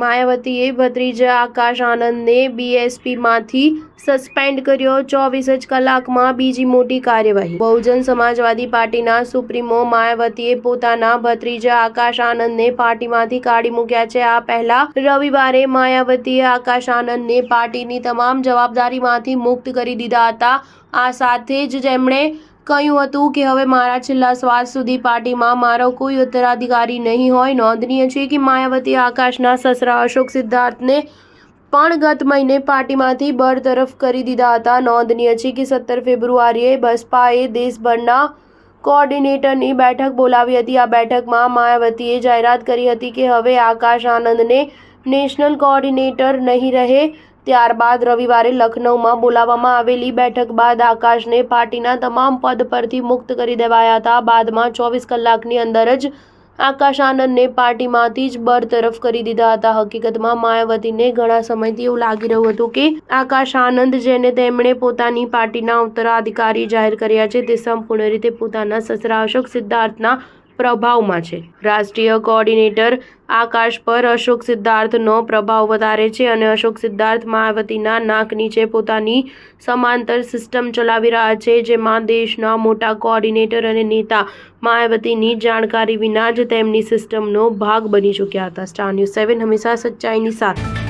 માયાવતીએ ભત્રીજા આકાશ આનંદને બીએસપીમાંથી સસ્પેન્ડ કર્યો। 24 જ કલાકમાં બીજી મોટી કાર્યવાહી। બહુજન સમાજવાદી પાર્ટીના સુપ્રીમો માયાવતીએ પોતાના ભત્રીજા આકાશ આનંદને પાર્ટીમાંથી કાઢી મૂક્યા છે। આ પહેલા રવિવારે માયાવતીએ આકાશ આનંદને પાર્ટીની તમામ જવાબદારીમાંથી મુક્ત કરી દીધા હતા। આ સાથે જ તેમણે કહ્યું હતું કે હવે મારા છેલ્લા શ્વાસ સુધી પાર્ટીમાં મારો કોઈ ઉત્તરાધિકારી નહીં હોય। નોંધનીય છે કે માયાવતીએ આકાશના સસરા અશોક સિદ્ધાર્થને પણ ગત મહિને પાર્ટીમાંથી બરતરફ કરી દીધા હતા। નોંધનીય છે કે 17 ફેબ્રુઆરીએ બસપાએ દેશભરના કોઓર્ડિનેટરની બેઠક બોલાવી હતી। આ બેઠકમાં માયાવતીએ જાહેરાત કરી હતી કે હવે આકાશ આનંદને નેશનલ કોઓર્ડિનેટર નહીં રહે। ત્યારબાદ રવિવારે લખનૌમાં બોલાવવામાં આવેલી બેઠક બાદ આકાશને પાર્ટીના તમામ પદ પરથી મુક્ત કરી દેવાયા હતા। બાદમાં 24 કલાકની અંદર જ આકાશ આનંદને પાર્ટીમાંથી જ બરતરફ કરી દીધા હતા। હકીકતમાં માયાવતીને ઘણા સમયથી એવું લાગી રહ્યું હતું કે આકાશ આનંદ, જેને તેમણે પોતાની પાર્ટીના ઉત્તરાધિકારી જાહેર કર્યા છે, તે સંપૂર્ણ રીતે પોતાના સસરા અશોક સિદ્ધાર્થના પ્રભાવમાં છે। રાષ્ટ્રીય કોઓર્ડિનેટર આકાશ પર અશોક સિદ્ધાર્થનો પ્રભાવ વધારે છે અને અશોક સિદ્ધાર્થ માયાવતીના નાક નીચે પોતાની સમાંતર સિસ્ટમ ચલાવી રહ્યા છે, જેમાં દેશના મોટા કોઓર્ડિનેટર અને નેતા માયાવતીની જાણકારી વિના જ તેમની સિસ્ટમનો ભાગ બની ચૂક્યા હતા। સ્ટાર ન્યૂઝ 7 હંમેશા સચ્ચાઈની સાથે।